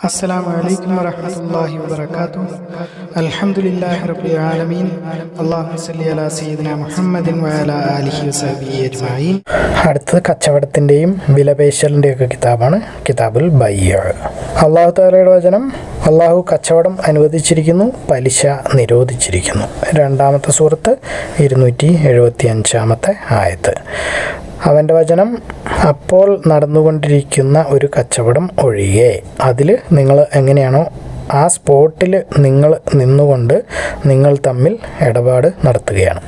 السلام عليكم ورحمة الله وبركاته. الحمد لله رب العالمين. اللهم صل على سيدنا محمد وعلى آله وصحبه أجمعين. അടുത്ത കച്ചവടത്തിൻ്റെയും വിലപേശലിൻ്റെയൊക്കെ കിതാബാണ് കിതാബുൽ ബയ്യ. അള്ളാഹു തആലയുടെ വചനം, അള്ളാഹു കച്ചവടം അനുവദിച്ചിരിക്കുന്നു, പലിശ നിരോധിച്ചിരിക്കുന്നു. രണ്ടാമത്തെ സൂറത്ത് 275 ആയത്ത്. അവൻ്റെ വചനം, അപ്പോൾ നടന്നുകൊണ്ടിരിക്കുന്ന ഒരു കച്ചവടം ഒഴികെ, അതിൽ നിങ്ങൾ എങ്ങനെയാണോ ആ സ്പോട്ടിൽ നിങ്ങൾ നിന്നുകൊണ്ട് നിങ്ങൾ തമ്മിൽ ഇടപാട് നടത്തുകയാണ്,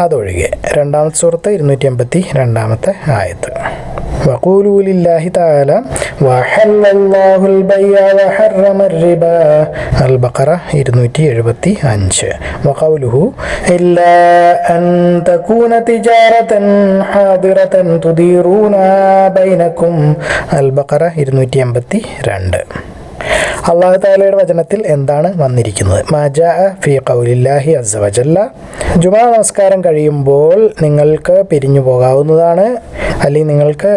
അതൊഴികെ. രണ്ടാമത്തെ സൂറത്ത് 282 ആയത്ത്. وقولوا لله تعالى وحل الله البيع وحرم الربا. البقرة 275. وقوله إلا أن تكون تجارة حاضرة تديرونها بينكم. البقرة 282. അള്ളാഹു തആലയുടെ വചനത്തിൽ എന്താണ് വന്നിരിക്കുന്നത്? മാജാഅ ഫീ ഖൗലില്ലാഹി അസ്സ വജല്ല. ജുമാ നമസ്കാരം കഴിയുമ്പോൾ നിങ്ങൾക്ക് പിരിഞ്ഞു പോകാവുന്നതാണ്, അല്ലെങ്കിൽ നിങ്ങൾക്ക്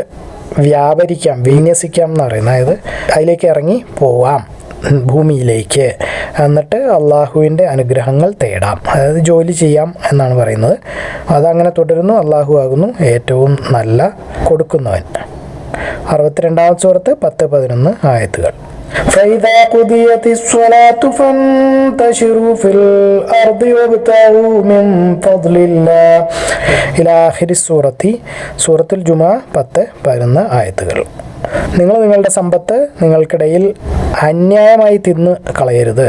വ്യാപരിക്കാം, വിന്യസിക്കാം എന്ന് പറയുന്നത്. അതായത് അതിലേക്ക് ഇറങ്ങി പോവാം, ഭൂമിയിലേക്ക്, എന്നിട്ട് അള്ളാഹുവിൻ്റെ അനുഗ്രഹങ്ങൾ തേടാം, അതായത് ജോലി ചെയ്യാം എന്നാണ് പറയുന്നത്. അതങ്ങനെ തുടരുന്നു. അള്ളാഹു ആകുന്നു ഏറ്റവും നല്ല കൊടുക്കുന്നവൻ. 62 സൂറത്ത് 10-11 ആയത്തുകൾ. فإذا قضيت الصلاة فانتشروا في الأرض وابتغوا من فضل الله إلى آخر السورة. സൂറത്തുൽ ജുമുഅ 10-11 ആയത്തുകൾ. നിങ്ങൾ നിങ്ങളുടെ സമ്പത്ത് നിങ്ങൾക്കിടയിൽ അന്യായമായി തിന്ന് കളയരുത്,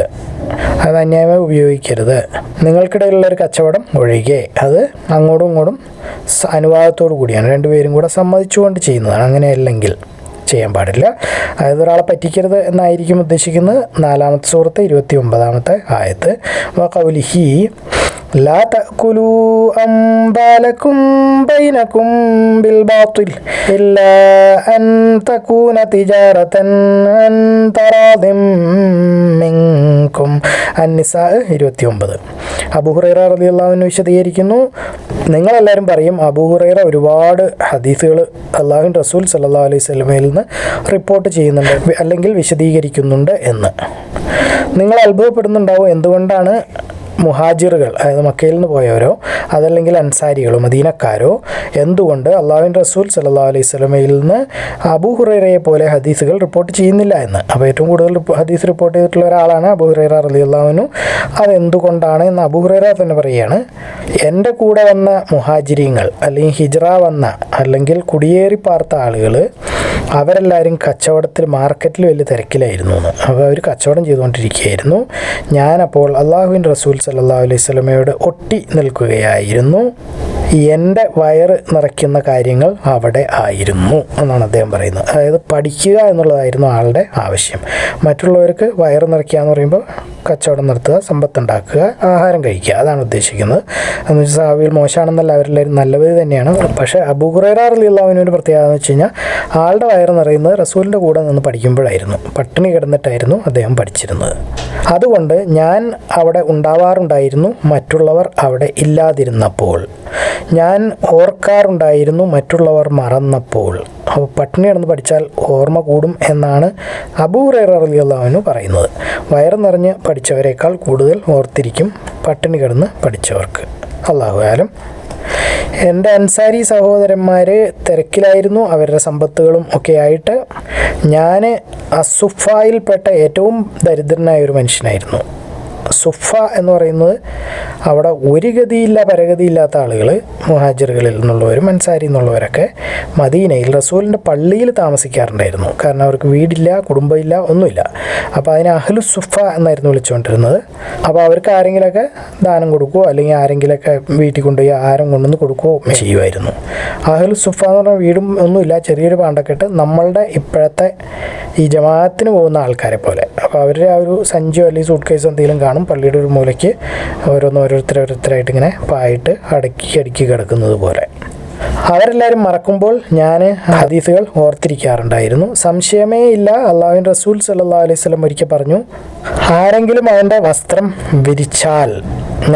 അത് അന്യായമായി ഉപയോഗിക്കരുത്. നിങ്ങൾക്കിടയിലുള്ളൊരു കച്ചവടം ഒഴികെ, അത് അങ്ങോട്ടും ഇങ്ങോട്ടും അനുവാദത്തോടു കൂടിയാണ്, രണ്ടുപേരും കൂടെ സമ്മതിച്ചുകൊണ്ട് ചെയ്യുന്നതാണ്. അങ്ങനെയല്ലെങ്കിൽ ചെയ്യാൻ പാടില്ല. അതായത് ഒരാളെ പറ്റിക്കരുത് എന്നായിരിക്കും ഉദ്ദേശിക്കുന്നത്. 4 സൂറത്ത് 29 ആയത്ത്. വഖൗലിഹി ലാ തഅകുലൂ അംബാലകും ബൈനകും ബിൽ ബാത്തിൽ ഇല്ലാ അൻ തകൂന തിജാറതൻ അൻ തറാദിം മിൻകും. അൻ-നിസാ 29. അബൂ ഹുറൈറ റളിയല്ലാഹു അൻഹു വിശദീകരിക്കുന്നു, നിങ്ങളെല്ലാവരും പറയും, അബൂ ഹുറൈറ ഒരുപാട് ഹദീസുകൾ അല്ലാഹുവിൻ്റെ റസൂൽ സല്ലല്ലാഹു അലൈഹി വസല്ലമയിൽ നിന്ന് റിപ്പോർട്ട് ചെയ്യുന്നുണ്ട്, അല്ലെങ്കിൽ വിശദീകരിക്കുന്നുണ്ട് എന്ന്. നിങ്ങൾ അത്ഭുതപ്പെടുന്നുണ്ടാവും, എന്തുകൊണ്ടാണ് മുഹാജിറുകൾ, അതായത് മക്കയിൽ നിന്ന് പോയവരോ അതല്ലെങ്കിൽ അൻസാരികളോ മദീനക്കാരോ എന്തുകൊണ്ട് അല്ലാഹുവിൻ്റെ റസൂൽ സല്ലല്ലാഹു അലൈഹി വസല്ലമയിൽ നിന്ന് അബൂ ഹുറൈറയെ പോലെ ഹദീസുകൾ റിപ്പോർട്ട് ചെയ്യുന്നില്ല എന്ന്. അപ്പോൾ ഏറ്റവും കൂടുതൽ ഹദീസ് റിപ്പോർട്ട് ചെയ്തിട്ടുള്ള ഒരാളാണ് അബൂ ഹുറൈറ റളിയല്ലാഹു അൻഹു. അതെന്തുകൊണ്ടാണ് എന്ന് അബൂ ഹുറൈറ തന്നെ പറയുകയാണ്, എൻ്റെ കൂടെ വന്ന മുഹാജിരീങ്ങൾ, അല്ലെങ്കിൽ ഹിജ്റ വന്ന, അല്ലെങ്കിൽ കുടിയേറി പാർത്ത ആളുകൾ, അവരെല്ലാവരും കച്ചവടത്തിൽ, മാർക്കറ്റിൽ വലിയ തിരക്കിലായിരുന്നു എന്ന്. അപ്പോൾ അവർ കച്ചവടം ചെയ്തുകൊണ്ടിരിക്കുകയായിരുന്നു. ഞാനപ്പോൾ അല്ലാഹുവിൻ്റെ റസൂൽ സല്ലല്ലാഹു അലൈഹി വസല്ലമയോട് ഒട്ടി നിൽക്കുകയായിരുന്നു. എൻ്റെ വയറ് നിറയ്ക്കുന്ന കാര്യങ്ങൾ അവിടെ ആയിരുന്നു എന്നാണ് അദ്ദേഹം പറയുന്നത്. അതായത് പഠിക്കുക എന്നുള്ളതായിരുന്നു ആളുടെ ആവശ്യം. മറ്റുള്ളവർക്ക് വയറ് നിറയ്ക്കുക എന്ന് പറയുമ്പോൾ കച്ചവടം നടത്തുക, സമ്പത്തുണ്ടാക്കുക, ആഹാരം കഴിക്കുക, അതാണ് ഉദ്ദേശിക്കുന്നത്. എന്ന് വെച്ചാൽ സഹാബികൾ മോശമാണെന്നല്ല, അവരെല്ലാവരും നല്ലവർ തന്നെയാണ്. പക്ഷേ അബൂ ഹുറൈറ റളിയല്ലാഹു അൻഹുവിൻ്റെ പ്രത്യേകത എന്ന് വെച്ച് കഴിഞ്ഞാൽ ആളുടെ വയറ് നിറയുന്നത് റസൂലിൻ്റെ കൂടെ നിന്ന് പഠിക്കുമ്പോഴായിരുന്നു. പട്ടിണി കിടന്നിട്ടായിരുന്നു അദ്ദേഹം പഠിച്ചിരുന്നത്. അതുകൊണ്ട് ഞാൻ അവിടെ ഉണ്ടാവാറുണ്ടായിരുന്നു, മറ്റുള്ളവർ അവിടെ ഇല്ലാതിരുന്നപ്പോൾ. ഞാൻ ഓർക്കാറുണ്ടായിരുന്നു, മറ്റുള്ളവർ മറന്നപ്പോൾ. അപ്പോൾ പട്ടിണി കിടന്ന് പഠിച്ചാൽ ഓർമ്മ കൂടും എന്നാണ് അബൂ ഹുറൈറ റളിയല്ലാഹു അൻഹു പറയുന്നത്. വയറ് നിറഞ്ഞ് പഠിച്ചവരെക്കാൾ കൂടുതൽ ഓർത്തിരിക്കും പട്ടിണി കിടന്ന് പഠിച്ചവർക്ക്. അല്ലാഹു ആലം. എൻ്റെ അൻസാരി സഹോദരന്മാർ തിരക്കിലായിരുന്നു, അവരുടെ സമ്പത്തുകളും ഒക്കെ ആയിട്ട്. ഞാൻ അസുഫായിൽപ്പെട്ട ഏറ്റവും ദരിദ്രനായ ഒരു മനുഷ്യനായിരുന്നു. സുഫ എന്ന് പറയുന്നത് അവിടെ ഒരു ഗതിയില്ല പരഗതിയില്ലാത്ത ആളുകൾ, മുഹാജിറുകളിൽ നിന്നുള്ളവരും അൻസാരി എന്നുള്ളവരൊക്കെ മദീനയിൽ റസൂലിൻ്റെ പള്ളിയിൽ താമസിക്കാറുണ്ടായിരുന്നു. കാരണം അവർക്ക് വീടില്ല, കുടുംബമില്ല, ഒന്നുമില്ല. അപ്പോൾ അതിനെ അഹ്ലു സുഫ എന്നായിരുന്നു വിളിച്ചുകൊണ്ടിരുന്നത്. അപ്പോൾ അവർക്ക് ആരെങ്കിലുമൊക്കെ ദാനം കൊടുക്കുകയോ അല്ലെങ്കിൽ ആരെങ്കിലുമൊക്കെ വീട്ടിൽ കൊണ്ടുപോയി ആഹാരം കൊണ്ടുവന്ന് കൊടുക്കുകയോ ചെയ്യുമായിരുന്നു. അഹ്ലു സുഫ എന്ന് പറഞ്ഞാൽ വീടും ഒന്നുമില്ല, ചെറിയൊരു പാണ്ടൊക്കെ നമ്മളുടെ ഇപ്പോഴത്തെ ഈ ജമാഅത്തിന് പോകുന്ന ആൾക്കാരെ പോലെ. അപ്പോൾ അവരുടെ ആ ഒരു സഞ്ചിയോ അല്ലെങ്കിൽ സൂട്ട് കേസോ എന്തെങ്കിലും കാണും പള്ളിയുടെ ഒരു മൂലയ്ക്ക്, ഓരോരുത്തരായിട്ട് ഇങ്ങനെ പായിട്ട് അടുക്കി കിടക്കുന്നത് പോലെ. അവരെല്ലാവരും മറക്കുമ്പോൾ ഞാൻ ഹദീസുകൾ ഓർത്തിരിക്കാറുണ്ടായിരുന്നു. സംശയമേ ഇല്ല, അല്ലാഹുവിൻ്റെ റസൂൽ സല്ലല്ലാഹു അലൈഹി വസല്ലം ഒരിക്കൽ പറഞ്ഞു, ആരെങ്കിലും അവൻ്റെ വസ്ത്രം വിരിച്ചാൽ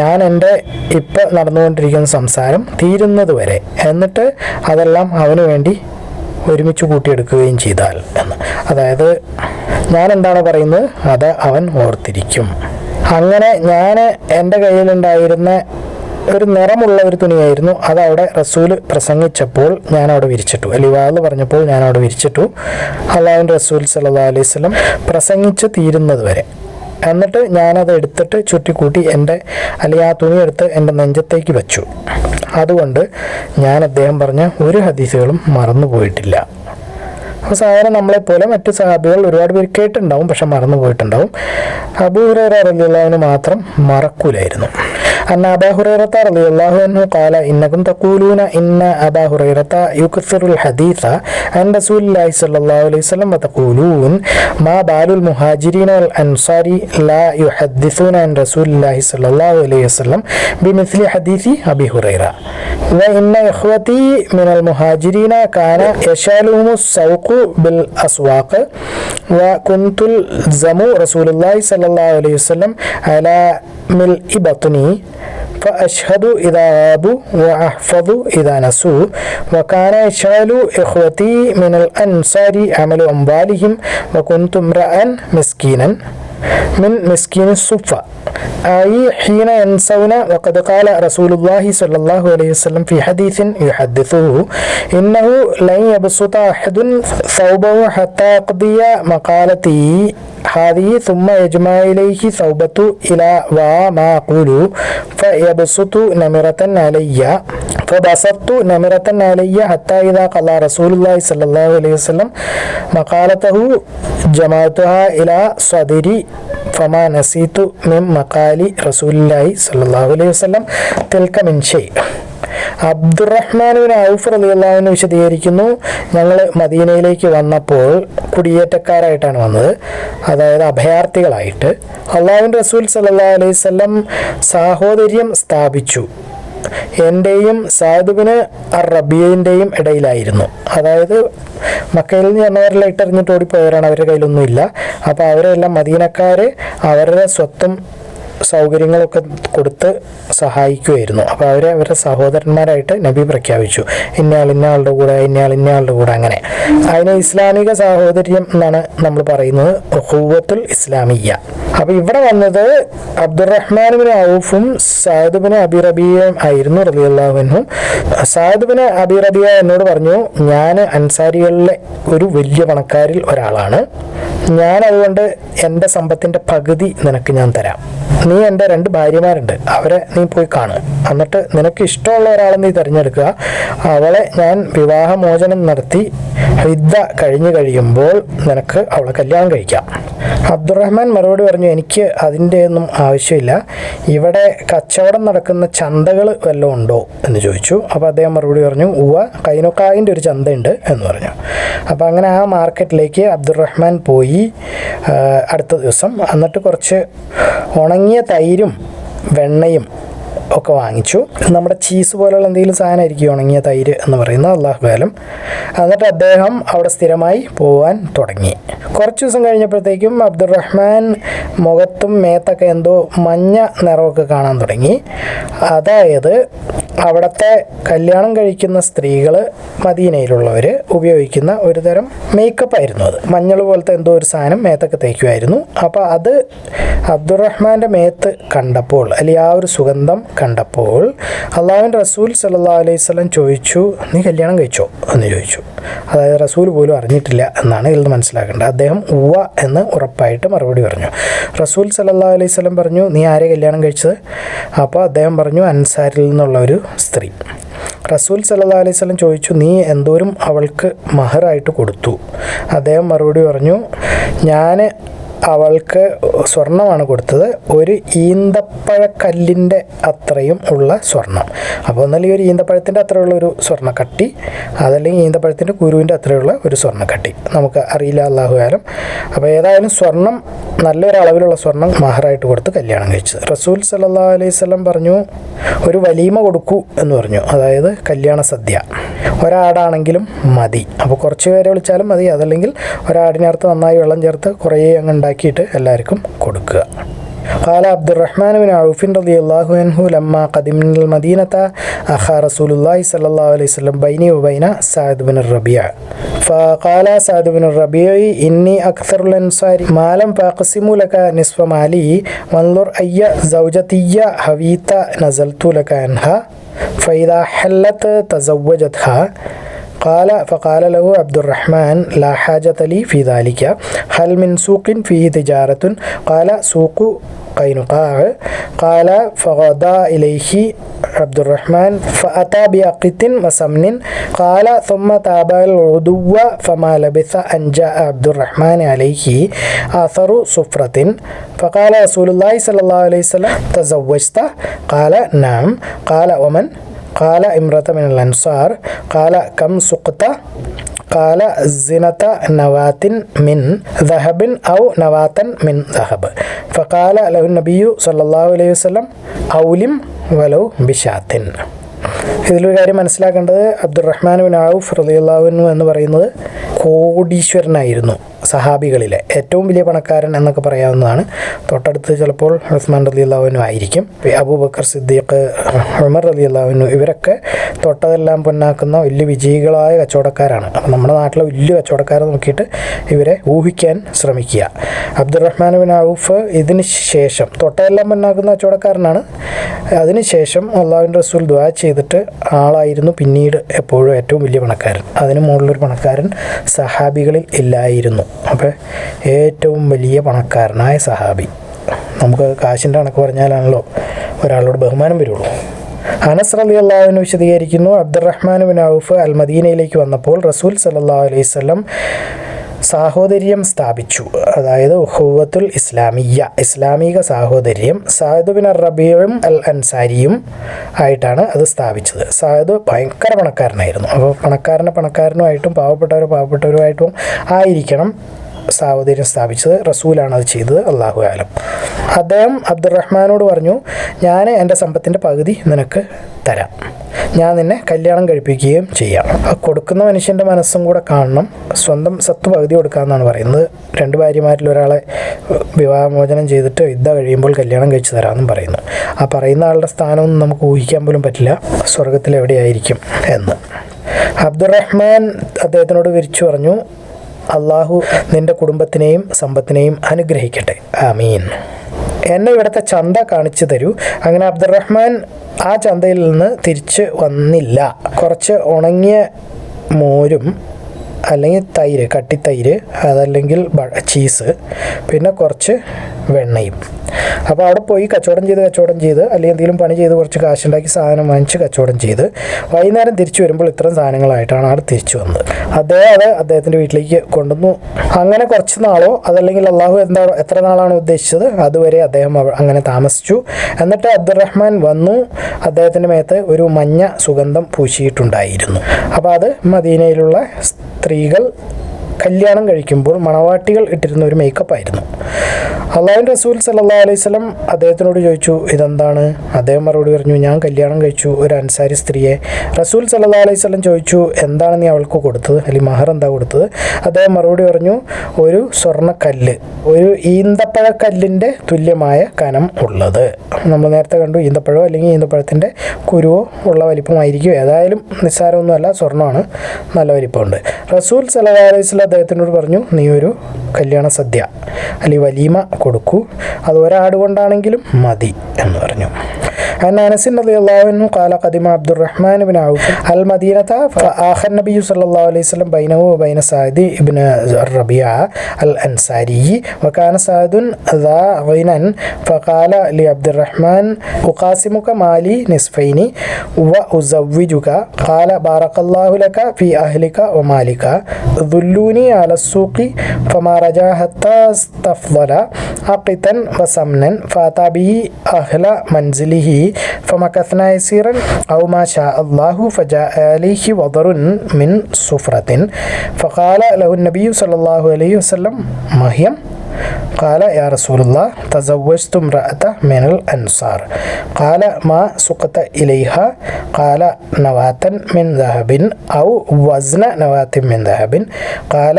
ഞാൻ എൻ്റെ ഇപ്പം നടന്നുകൊണ്ടിരിക്കുന്ന സംസാരം തീരുന്നത് വരെ, എന്നിട്ട് അതെല്ലാം അവന് വേണ്ടി ഒരുമിച്ച് കൂട്ടിയെടുക്കുകയും ചെയ്താൽ എന്ന്. അതായത് ഞാൻ എന്താണോ പറയുന്നത് അത് അവൻ ഓർത്തിരിക്കും. അങ്ങനെ ഞാൻ എൻ്റെ കയ്യിലുണ്ടായിരുന്ന ഒരു നിറമുള്ള ഒരു തുണിയായിരുന്നു, അതവിടെ റസൂല് പ്രസംഗിച്ചപ്പോൾ ഞാനവിടെ വിരിച്ചിട്ടു. ലിവാദ് പറഞ്ഞപ്പോൾ ഞാനവിടെ വിരിച്ചിട്ടു. അള്ളാഹുവിൻ്റെ റസൂൽ സല്ലല്ലാഹു അലൈഹി വസല്ലം പ്രസംഗിച്ച് തീരുന്നത് വരെ. എന്നിട്ട് ഞാനത് എടുത്തിട്ട് ചുറ്റിക്കൂട്ടി ആ തുണി എടുത്ത് എൻ്റെ നെഞ്ചത്തേക്ക് വെച്ചു. അതുകൊണ്ട് ഞാൻ അദ്ദേഹം പറഞ്ഞ ഒരു ഹദീസുകളും മറന്നു പോയിട്ടില്ല. അപ്പോൾ സാധാരണ നമ്മളെപ്പോലെ മറ്റു സഹാബികൾ ഒരുപാട് പേര് കേട്ടിട്ടുണ്ടാവും, പക്ഷെ മറന്നു പോയിട്ടുണ്ടാവും. അബൂ ഹുറൈറ റളിയല്ലാഹു അൻഹു മാത്രം മറക്കൂലായിരുന്നു. അന്ന അബാ ഹുറൈറത റളിയല്ലാഹു അൻഹു ഖാല ഇന്നകും തഖൂലൂന ഇന്ന അബാ ഹുറൈറത യുക്സിറുൽ ഹദീസ അൻ റസൂലില്ലാഹി സ്വല്ലല്ലാഹു അലൈഹി വസല്ലം വതഖൂലൂൻ മാ ബാലുൽ മുഹാജിരീന വൽ അൻസാരി ലാ യുഹദ്ദിസൂന അൻ റസൂലില്ലാഹി സ്വല്ലല്ലാഹു അലൈഹി വസല്ലം ബിമിസ്ലി ഹദീസി അബീ ഹുറൈറ വഇന്ന ഇഖ്വതി മിനൽ മുഹാജിരീന കാന യശാലുഹുമുസ് സൗഖു ബിൽ അസ്വാഖ് വകുൻതുൽ സമു റസൂലുള്ളാഹി സ്വല്ലല്ലാഹു അലൈഹി വസല്ലം അലാ മിൽഇ ബത്നി فأشهد إذا غابوا وأحفظ إذا نسوا وكان يشغل إخوتي من الأنصار عمل أموالهم وكنت امرأ مسكينا من مسكين الصفة أي حين ينسون وقد قال رسول الله صلى الله عليه وسلم في حديث يحدثه إنه لن يبسط أحد ثوبه حتى يقضي مقالتي هذه ثم يجمع إليه ثوبته إلى وما أقول فيبسط نمرة علي فبسطت نمرة علي حتى إذا قضى رسول الله صلى الله عليه وسلم مقالته جمعتها إلى صدري فما نسيت من مقال رسول الله صلى الله عليه وسلم تلك من شيء. അബ്ദുറഹ്മാൻ ബിൻ ഔഫ് റളിയല്ലാഹു അൻഹു വിശദീകരിക്കുന്നു, ഞങ്ങൾ മദീനയിലേക്ക് വന്നപ്പോൾ കുടിയേറ്റക്കാരായിട്ടാണ് വന്നത്, അതായത് അഭയാർത്ഥികളായിട്ട്. അള്ളാഹുവിൻ്റെ റസൂൽ സല്ലല്ലാഹു അലൈഹി വസല്ലം സാഹോദര്യം സ്ഥാപിച്ചു. എൻ്റെയും സഅദ് ബിൻ അർ-റബീഇൻ്റെയും ഇടയിലായിരുന്നു. അതായത് മക്കയിൽ നിന്ന് വന്നവരെല്ലാം ഇട്ടെറിഞ്ഞിട്ട് ഓടിപ്പോയവരാണ്, അവരുടെ കയ്യിലൊന്നുമില്ല. അപ്പോൾ അവരെല്ലാം മദീനക്കാർ അവരുടെ സ്വത്തും സൗകര്യങ്ങളൊക്കെ കൊടുത്ത് സഹായിക്കുമായിരുന്നു. അപ്പോൾ അവരുടെ സഹോദരന്മാരായിട്ട് നബി പ്രഖ്യാപിച്ചു, ഇന്നയാളുടെ കൂടെ അങ്ങനെ. അതിന് ഇസ്ലാമിക സാഹോദര്യം എന്നാണ് നമ്മൾ പറയുന്നത്, ഉഖുവത്തുൽ ഇസ്ലാമിയ്യ. അപ്പോൾ ഇവിടെ വന്നത് അബ്ദുറഹ്മാൻ ബിൻ ഔഫും സഅദ് ബിൻ അബി റബീഅയും ആയിരുന്നു റളിയല്ലാഹു അൻഹു. സഅദ് ബിൻ അബി റബീഅ എന്നോട് പറഞ്ഞു, ഞാൻ അൻസാരികളിലെ ഒരു വലിയ പണക്കാരിൽ ഒരാളാണ്, ഞാൻ അതുകൊണ്ട് എൻ്റെ സമ്പത്തിൻ്റെ പകുതി നിനക്ക് ഞാൻ തരാം. നീ എൻ്റെ 2 ഭാര്യമാരുണ്ട്, അവരെ നീ പോയി കാണുക, എന്നിട്ട് നിനക്ക് ഇഷ്ടമുള്ള ഒരാളെ നീ തിരഞ്ഞെടുക്കുക, അവളെ ഞാൻ വിവാഹമോചനം നടത്തി ഹിദ്ദ കഴിയുമ്പോൾ നിനക്ക് അവളെ കല്യാണം കഴിക്കാം. അബ്ദുറഹ്മാൻ മറുപടി പറഞ്ഞു, എനിക്ക് അതിൻ്റെ ഒന്നും ആവശ്യമില്ല, ഇവിടെ കച്ചവടം നടക്കുന്ന ചന്തകൾ വല്ലതും ഉണ്ടോ എന്ന് ചോദിച്ചു. അപ്പോൾ അദ്ദേഹം മറുപടി പറഞ്ഞു, കൈനുക്കായിൻ്റെ ഒരു ചന്തയുണ്ട് എന്ന് പറഞ്ഞു. അപ്പോൾ അങ്ങനെ ആ മാർക്കറ്റിലേക്ക് അബ്ദുറഹ്മാൻ പോയി അടുത്ത ദിവസം. എന്നിട്ട് കുറച്ച് ഉണങ്ങിയ തൈരും വെണ്ണയും ഒക്കെ വാങ്ങിച്ചു. നമ്മുടെ ചീസ് പോലുള്ള എന്തെങ്കിലും സാധനമായിരിക്കും ഉണങ്ങിയ തൈര് എന്ന് പറയുന്നത്, അല്ലാഹു ആലം. എന്നിട്ട് അദ്ദേഹം അവിടെ സ്ഥിരമായി പോകാൻ തുടങ്ങി. കുറച്ച് ദിവസം കഴിഞ്ഞപ്പോഴത്തേക്കും അബ്ദുറഹ്മാൻ മുഖത്തും മേത്തൊക്കെ എന്തോ മഞ്ഞ നിറമൊക്കെ കാണാൻ തുടങ്ങി. അതായത് അവിടുത്തെ കല്യാണം കഴിക്കുന്ന സ്ത്രീകൾ മദീനയിലുള്ളവർ ഉപയോഗിക്കുന്ന ഒരു തരം മേക്കപ്പ് ആയിരുന്നു അത്. മഞ്ഞൾ പോലത്തെ എന്തോ ഒരു സാധനം മേത്തൊക്കെ തേക്കുമായിരുന്നു. അപ്പോൾ അത് അബ്ദുറഹ്മാൻ്റെ മേത്ത് കണ്ടപ്പോൾ, അല്ലെങ്കിൽ ആ ഒരു സുഗന്ധം കണ്ടപ്പോൾ അള്ളാഹുവിൻ്റെ റസൂൽ സല്ലല്ലാഹു അലൈഹി വസല്ലം ചോദിച്ചു, നീ കല്യാണം കഴിച്ചോ എന്ന് ചോദിച്ചു. അതായത് റസൂൽ പോലും അറിഞ്ഞിട്ടില്ല എന്നാണ് ഇതിൽ മനസ്സിലാക്കേണ്ടത്. അദ്ദേഹം ഉവ്വ എന്ന് ഉറപ്പായിട്ട് മറുപടി പറഞ്ഞു. റസൂൽ സല്ലല്ലാഹു അലൈഹി വസല്ലം പറഞ്ഞു, നീ ആരെ കല്യാണം കഴിച്ചത്? അപ്പോൾ അദ്ദേഹം പറഞ്ഞു, അൻസാരിൽ നിന്നുള്ള ഒരു സ്ത്രീ. റസൂൽ സല്ലല്ലാഹു അലൈഹി വസല്ലം ചോദിച്ചു, നീ എന്തോരം അവൾക്ക് മഹറായിട്ട് കൊടുത്തു? അദ്ദേഹം മറുപടി പറഞ്ഞു, ഞാൻ അവൾക്ക് സ്വർണ്ണമാണ് കൊടുത്തത്, ഒരു ഈന്തപ്പഴക്കല്ലിൻ്റെ അത്രയും ഉള്ള സ്വർണം. അപ്പോൾ ഒന്നല്ലെങ്കിൽ ഒരു ഈന്തപ്പഴത്തിൻ്റെ അത്രയുള്ള ഒരു സ്വർണ്ണക്കട്ടി, അതല്ലെങ്കിൽ ഈന്തപ്പഴത്തിൻ്റെ കുരുവിൻ്റെ അത്രയുള്ള ഒരു സ്വർണ്ണക്കട്ടി, നമുക്ക് അറിയില്ല, അല്ലാഹു ആലം. അപ്പോൾ ഏതായാലും സ്വർണം, നല്ലൊരളവിലുള്ള സ്വർണം മഹറായിട്ട് കൊടുത്ത് കല്യാണം കഴിച്ചത്. റസൂൽ സല്ലല്ലാഹു അലൈഹി വസല്ലം പറഞ്ഞു, ഒരു വലീമ കൊടുക്കൂ എന്ന് പറഞ്ഞു, അതായത് കല്യാണ സദ്യ. ഒരാടാണെങ്കിലും മതി, അപ്പോൾ കുറച്ച് പേരെ വിളിച്ചാലും മതി, അതല്ലെങ്കിൽ ഒരാടിനകത്ത് നന്നായി വെള്ളം ചേർത്ത് കുറേ അങ്ങ് ഉണ്ടാക്കിയിട്ട് എല്ലാവർക്കും കൊടുക്കുക. قال عبد الرحمن بن عوف رضي الله عنه لما قدمنا المدينة أخى رسول الله صلى الله عليه وسلم بيني وبين سعد بن الربيع فقال سعد بن الربيع إني أكثر الأنصار مالا فأقسم لك نصف مالي وانظر أي زوجتي هويت نزلت لك عنها فإذا حلت تزوجتها فقال له عبد الرحمن لا حاجة لي في ذلك هل من سوق فيه تجارة قال سوق قينقاع قال فغدا إليه عبد الرحمن فأتى بأقط وسمن قال ثم تابع الغدو فما لبث أن جاء عبد الرحمن عليه آثر صفرة فقال رسول الله صلى الله عليه وسلم تزوجت قال نعم قال ومن قال امرأة من الأنصار قال كم سقط قال زنة نواة من ذهب أو نواة من ذهب فقال له النبي صلى الله عليه وسلم أولم ولو بشاة. ഇതിലൊരു കാര്യം മനസ്സിലാക്കേണ്ടത് അബ്ദുറഹ്മാൻ ബിൻ ഔഫ് റളിയല്ലാഹു അൻഹു എന്ന് പറയുന്നത് കോടീശ്വരനായിരുന്നു. സഹാബികളിലെ ഏറ്റവും വലിയ പണക്കാരൻ എന്നൊക്കെ പറയാവുന്നതാണ്. തൊട്ടടുത്ത് ചിലപ്പോൾ ഉസ്മാൻ റളിയല്ലാഹു അൻഹു ആയിരിക്കും. അബൂബക്കർ സിദ്ദീഖ്, ഉമർ റളിയല്ലാഹു അൻഹു ഇവരൊക്കെ തൊട്ടതെല്ലാം പൊന്നാക്കുന്ന വലിയ വിജയികളായ കച്ചവടക്കാരാണ്. അപ്പം നമ്മുടെ നാട്ടിലെ വലിയ കച്ചവടക്കാരെ നോക്കിയിട്ട് ഇവരെ ഊഹിക്കാൻ ശ്രമിക്കുക. അബ്ദുറഹ്മാൻ ബിൻ ഔഫ് ഇതിന് ശേഷം തൊട്ടതെല്ലാം പൊന്നാക്കുന്ന കച്ചവടക്കാരനാണ്. അതിനുശേഷം അള്ളാഹുവിൻ്റെ റസൂൽ ദുആ ചെയ്തിട്ട് ആളായിരുന്നു പിന്നീട് എപ്പോഴും ഏറ്റവും വലിയ പണക്കാരൻ. അതിന് മുകളിലൊരു പണക്കാരൻ സഹാബികളിൽ ഇല്ലായിരുന്നു. അപ്പോൾ ഏറ്റവും വലിയ പണക്കാരനായ സഹാബി, നമുക്ക് കാശിൻ്റെ കണക്ക് പറഞ്ഞാലാണല്ലോ ഒരാളോട് ബഹുമാനം വരുള്ളൂ. അനസ് റളിയല്ലാഹു അൻഹു വിശദീകരിക്കുന്നു, അബ്ദുറഹ്മാൻ ബിൻ ഔഫ് അൽ മദീനയിലേക്ക് വന്നപ്പോൾ റസൂൽ സല്ലല്ലാഹു അലൈഹി വസല്ലം സാഹോദര്യം സ്ഥാപിച്ചു. അതായത് ഉഖുവത്തുൽ ഇസ്ലാമിയ്യ, ഇസ്ലാമിക സാഹോദര്യം സഅദ് ബിൻ റബീഉം അൽ അൻസാരിയും ആയിട്ടാണ് അത് സ്ഥാപിച്ചത്. സഅദ് ഭയങ്കര പണക്കാരനായിരുന്നു. അപ്പോൾ പണക്കാരനുമായിട്ടും പാവപ്പെട്ടവരുമായിട്ടും ആയിരിക്കണം സാഹോദര്യം സ്ഥാപിച്ചത്. റസൂലാണ് അത് ചെയ്തത്, അല്ലാഹു അലം. അദ്ദേഹം അബ്ദുറഹ്മാനോട് പറഞ്ഞു, ഞാൻ എൻ്റെ സമ്പത്തിൻ്റെ പകുതി നിനക്ക് തരാം, ഞാൻ നിന്നെ കല്യാണം കഴിപ്പിക്കുകയും ചെയ്യാം. കൊടുക്കുന്ന മനുഷ്യൻ്റെ മനസ്സും കൂടെ കാണണം. സ്വന്തം സത്ത് പകുതി കൊടുക്കാമെന്നാണ് പറയുന്നത്. രണ്ട് ഭാര്യമാരിൽ ഒരാളെ വിവാഹമോചനം ചെയ്തിട്ട് യുദ്ധ കഴിയുമ്പോൾ കല്യാണം കഴിച്ചു തരാമെന്നും പറയുന്നു. ആ പറയുന്ന ആളുടെ സ്ഥാനമൊന്നും നമുക്ക് ഊഹിക്കാൻ പോലും പറ്റില്ല, സ്വർഗത്തിൽ എവിടെയായിരിക്കും എന്ന്. അബ്ദുറഹ്മാൻ അദ്ദേഹത്തിനോട് വിരിച്ചു പറഞ്ഞു, അള്ളാഹു നിൻ്റെ കുടുംബത്തിനെയും സമ്പത്തിനെയും അനുഗ്രഹിക്കട്ടെ, ആമീൻ. എന്നെ ഇവിടുത്തെ ചന്ത കാണിച്ചു തരൂ. അങ്ങനെ അബ്ദുറഹ്മാൻ ആ ചന്തയിൽ നിന്ന് തിരിച്ച് വന്നില്ല. കുറച്ച് ഉണങ്ങിയ മോരും അല്ലെങ്കിൽ തൈര്, കട്ടിത്തൈര്, അതല്ലെങ്കിൽ ചീസ്, പിന്നെ കുറച്ച് വെണ്ണയും. അപ്പോൾ അവിടെ പോയി കച്ചവടം ചെയ്ത് അല്ലെങ്കിൽ എന്തെങ്കിലും പണി ചെയ്ത് കുറച്ച് കാശുണ്ടാക്കി സാധനം വാങ്ങിച്ച് കച്ചവടം ചെയ്ത് വൈകുന്നേരം തിരിച്ചു വരുമ്പോൾ ഇത്തരം സാധനങ്ങളായിട്ടാണ് അവിടെ തിരിച്ചു വന്നത്. അദ്ദേഹത്തിൻ്റെ വീട്ടിലേക്ക് കൊണ്ടുവന്നു. അങ്ങനെ കുറച്ച് നാളോ അതല്ലെങ്കിൽ അള്ളാഹു എത്ര നാളാണ് ഉദ്ദേശിച്ചത് അതുവരെ അദ്ദേഹം അങ്ങനെ താമസിച്ചു. എന്നിട്ട് അബ്ദുറഹ്മാൻ വന്നു. അദ്ദേഹത്തിൻ്റെ മേത്ത് ഒരു മഞ്ഞ സുഗന്ധം പൂശിയിട്ടുണ്ടായിരുന്നു. അപ്പോൾ അത് മദീനയിലുള്ള സ്ത്രീകൾ കല്യാണം കഴിക്കുമ്പോൾ മണവാട്ടികൾ ഇട്ടിരുന്ന ഒരു മേക്കപ്പായിരുന്നു. അള്ളാഹുവിൻ്റെ റസൂൽ സല്ലല്ലാഹു അലൈഹി വസല്ലം അദ്ദേഹത്തിനോട് ചോദിച്ചു, ഇതെന്താണ്? അദ്ദേഹം മറുപടി പറഞ്ഞു, ഞാൻ കല്യാണം കഴിച്ചു ഒരു അൻസാരി സ്ത്രീയെ. റസൂൽ സല്ലല്ലാഹു അലൈഹി വസല്ലം ചോദിച്ചു, എന്താണ് നീ അവൾക്ക് കൊടുത്തത്, അല്ലെങ്കിൽ മഹർ എന്താ കൊടുത്തത്? അദ്ദേഹം മറുപടി പറഞ്ഞു, ഒരു സ്വർണ്ണക്കല്ല്, ഒരു ഈന്തപ്പഴക്കല്ലിൻ്റെ തുല്യമായ കനം ഉള്ളത്. നമ്മൾ നേരത്തെ കണ്ടു, ഈന്തപ്പഴമോ അല്ലെങ്കിൽ ഈന്തപ്പഴത്തിൻ്റെ കുരുവോ ഉള്ള വലിപ്പമായിരിക്കും. ഏതായാലും നിസ്സാരമൊന്നുമല്ല, സ്വർണ്ണമാണ്, നല്ല വലിപ്പമുണ്ട്. റസൂൽ സല്ലല്ലാഹു അലൈഹി വസല്ലം അദ്ദേഹത്തിനോട് പറഞ്ഞു, നീ ഒരു കല്യാണ സദ്യ അല്ലെങ്കിൽ വലീമ കൊടുക്കൂ, അത് ഒരാട് കൊണ്ടാണെങ്കിലും മതി എന്ന് പറഞ്ഞു. عن أنس رضي الله عنه قال قدم عبد الرحمن بن عوف المدينة فآخى النبي صلى الله عليه وسلم بينه وبين سعد بن الربيع الأنصاري وكان سعد ذا غنى فقال لعبد الرحمن أقاسمك مالي نصفين وأزوجك قال بارك الله لك في أهلك ومالك ذلوني على السوق فما رجع حتى استفضل عقتا وسمنا فأتى به أهل منزله فمكثنا يسيرا أو ما شاء الله فجاء عليه وضر من صفرة فقال له النبي صلى الله عليه وسلم ما هي؟ قال يا رسول الله تزوجت امرأة من الأنصار قال ما سقط إليها قال نواة من ذهب أو وزن نواة من ذهب قال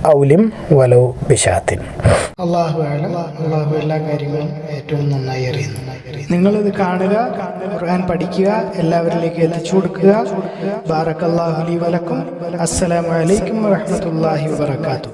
ഔലിം വലൗ ബിശാത്തിൻ. അള്ളാഹു ആലം. അള്ളാഹു എല്ലാ കാര്യങ്ങളും ഏറ്റവും നന്നായി അറിയുന്നു. നിങ്ങളിത് കാണുക, ഖുർആൻ പഠിക്കുക, എല്ലാവരിലേക്ക് എത്തിച്ചു കൊടുക്കുക. ബാറക്കല്ലാഹു ലി വലക്കും. അസ്സലാമു അലൈക്കും വറഹ്മത്തുള്ളാഹി വബറകാതുഹു.